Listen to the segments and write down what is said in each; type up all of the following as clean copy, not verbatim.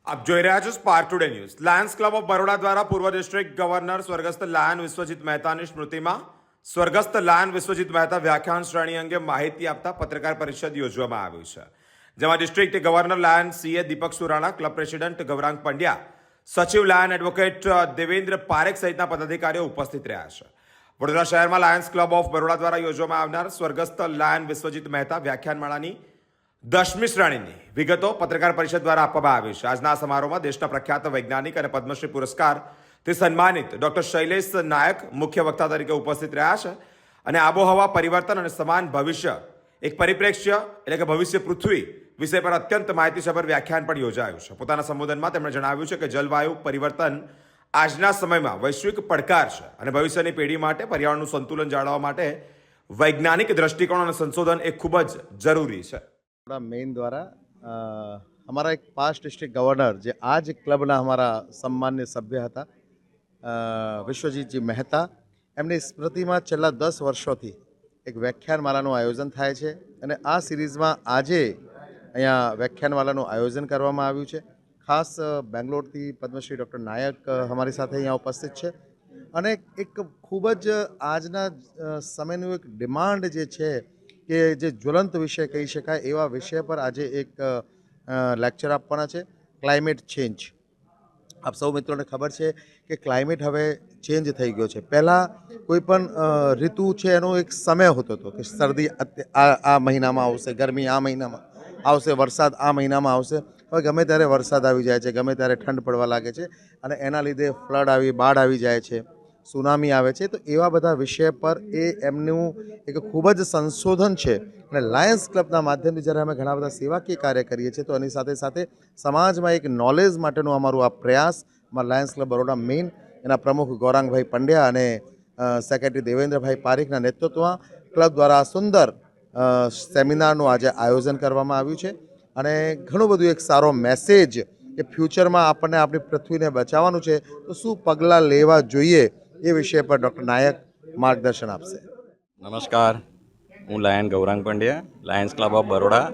આપ જોઈ રહ્યા છો spark today news. Lions club of Baroda દ્વારા પૂર્વ ડિસ્ટ્રિક્ટ ગવર્નર સ્વર્ગસ્થ લાયન વિશ્વજીત મહેતાની સ્મૃતિમાં સ્વર્ગસ્થ લાયન વિશ્વજીત મહેતા વ્યાખ્યાન શ્રેણી અંગે માહિતી આપતા પત્રકાર પરિષદ યોજવામાં આવી છે, જેમાં ડિસ્ટ્રિક્ટ ગવર્નર લાયન સીએ દીપક સુરાણા, ક્લબ પ્રેસિડેન્ટ ગૌરાંગ પંડ્યા, સચિવ લાયન એડવોકેટ દેવેન્દ્ર પારેખ સહિતના પદાધિકારીઓ ઉપસ્થિત રહ્યા છે. વડોદરા શહેરમાં લાયન્સ ક્લબ ઓફ બરોડા દ્વારા યોજવામાં આવનાર સ્વર્ગસ્થ લાયન વિશ્વજીત મહેતા વ્યાખ્યાનમાળાની 10મી શ્રેણીની વિગતો પત્રકાર પરિષદ દ્વારા આપવામાં આવી છે. આજના સમારોહમાં દેશના પ્રખ્યાત વૈજ્ઞાનિક અને પદ્મશ્રી પુરસ્કારથી સન્માનિત ડોક્ટર શૈલેષ નાયક મુખ્ય વક્તા તરીકે ઉપસ્થિત રહ્યા છે અને આબોહવા પરિવર્તન અને સમાન ભવિષ્ય એક પરિપ્રેક્ષ્ય એટલે કે ભવિષ્ય પૃથ્વી વિષય પર અત્યંત માહિતીસભર વ્યાખ્યાન પણ યોજાયું છે. પોતાના સંબોધનમાં તેમણે જણાવ્યું છે કે જલવાયુ પરિવર્તન આજના સમયમાં વૈશ્વિક પડકાર છે અને ભવિષ્યની પેઢી માટે પર્યાવરણનું સંતુલન જાળવવા માટે વૈજ્ઞાનિક દ્રષ્ટિકોણ અને સંશોધન એ ખૂબ જ જરૂરી છે. मेन द्वारा हमारा एक पास्ट डिस्ट्रिक्ट गवर्नर जो आज क्लबना हमारा सम्मान्य सभ्य था विश्वजीतजी મહેતા એમની સ્મૃતિમાં છેલ્લા 10 વર્ષોથી એક વ્યાખ્યાનમાલાનું આયોજન થાય છે અને આ સિરીઝમાં આજે અહીંયા વ્યાખ્યાનમાલાનું આયોજન કરવામાં આવ્યું છે. ખાસ બેંગ્લોરથી પદ્મશ્રી ડૉક્ટર નાયક અમારી સાથે અહીંયા ઉપસ્થિત છે અને એક ખૂબ જ આજના સમયનું એક ડિમાન્ડ જે છે કે જે જ્વલંત વિષય કહી શકાય એવા વિષય પર આજે એક લેક્ચર આપવાના છે, ક્લાઇમેટ ચેન્જ. આપ સૌ મિત્રોને ખબર છે કે ક્લાઇમેટ હવે ચેન્જ થઈ ગયો છે. પહેલાં કોઈ પણ ઋતુ છે એનો એક સમય હોતો હતો કે શરદી આ મહિનામાં આવશે, ગરમી આ મહિનામાં આવશે, વરસાદ આ મહિનામાં આવશે. હવે ગમે ત્યારે વરસાદ આવી જાય છે, ગમે ત્યારે ઠંડ પડવા લાગે છે અને એના લીધે બાઢ આવી જાય છે, સુનામી આવે છે. તો એવા બધા વિષય પર એ એમનું એક ખૂબ જ સંશોધન છે અને લાયન્સ ક્લબના માધ્યમથી જ્યારે અમે ઘણા બધા સેવાકીય કાર્ય કરીએ છીએ તો એની સાથે સાથે સમાજમાં એક નોલેજ માટેનું અમારું આ પ્રયાસ લાયન્સ ક્લબ બરોડા મેઇન એના પ્રમુખ ગૌરાંગભાઈ પંડ્યા અને સેક્રેટરી દેવેન્દ્રભાઈ પારેખના નેતૃત્વમાં ક્લબ દ્વારા સુંદર સેમિનારનું આજે આયોજન કરવામાં આવ્યું છે અને ઘણું બધું એક સારો મેસેજ કે ફ્યુચરમાં આપણને આપણી પૃથ્વીને બચાવવાનું છે તો શું પગલાં લેવા જોઈએ એ વિષય પર ડૉક્ટર નાયક માર્ગદર્શન આપશે. નમસ્કાર, હું lion Gaurang Pandya, Lions club of Baroda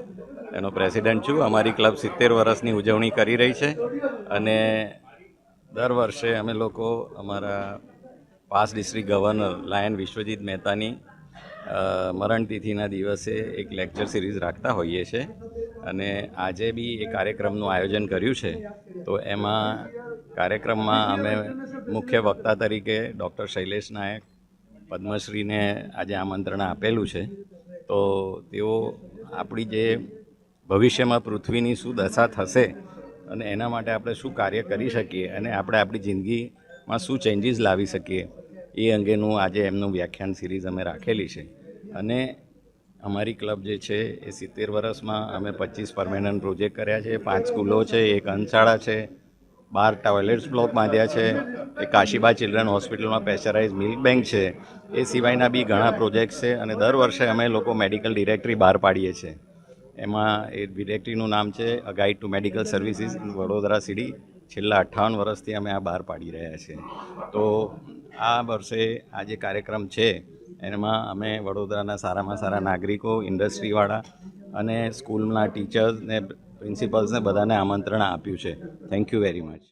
એનો પ્રેસિડેન્ટ છું. અમારી ક્લબ 70 વર્ષની ઉજવણી કરી રહી છે અને દર વર્ષે અમે લોકો અમારા past district governor lion Vishwajit મહેતાની મરણતિથિના દિવસે એક લેક્ચર સિરીઝ રાખતા હોઈએ છીએ અને આજે બી એ કાર્યક્રમનું આયોજન કર્યું છે. તો એમાં કાર્યક્રમમાં અમે મુખ્ય વક્તા તરીકે ડૉક્ટર શૈલેષ નાયક પદ્મશ્રીને આજે આમંત્રણ આપેલું છે. તો તેઓ આપણી જે ભવિષ્યમાં પૃથ્વીની શું દશા થશે અને એના માટે આપણે શું કાર્ય કરી શકીએ અને આપણે આપણી જિંદગીમાં શું ચેન્જીસ લાવી શકીએ એ અંગેનું આજે એમનું વ્યાખ્યાન સિરીઝ અમે રાખેલી છે. અને અમારી ક્લબ જે છે એ 70 વર્ષમાં અમે 25 પરમેનન્ટ પ્રોજેક્ટ કર્યા છે, 5 સ્કૂલો છે, 1 અંશાળા છે, 12 ટોયલેટ્સ બ્લોક બાંધ્યા છે, એક કાશીબા ચિલ્ડ્રન હોસ્પિટલમાં પ્રેશરાઇઝ મિલ્ક બેંક છે. એ સિવાયના બી ઘણા પ્રોજેક્ટ છે અને દર વર્ષે અમે લોકો મેડિકલ ડિરેક્ટરી બહાર પાડીએ છીએ. એમાં એ ડિરેક્ટરીનું નામ છે a guide to medical services in Vadodara city. છેલ્લા 58 વર્ષથી અમે આ બહાર પાડી રહ્યા છીએ. તો આ વર્ષે આ જે કાર્યક્રમ છે એમાં અમે વડોદરાના સારામાં સારા નાગરિકો, ઇન્ડસ્ટ્રીવાળા અને સ્કૂલના ટીચર્સ ને પ્રિન્સિપલ્સને બધાને આમંત્રણ આપ્યું છે. Thank you very much.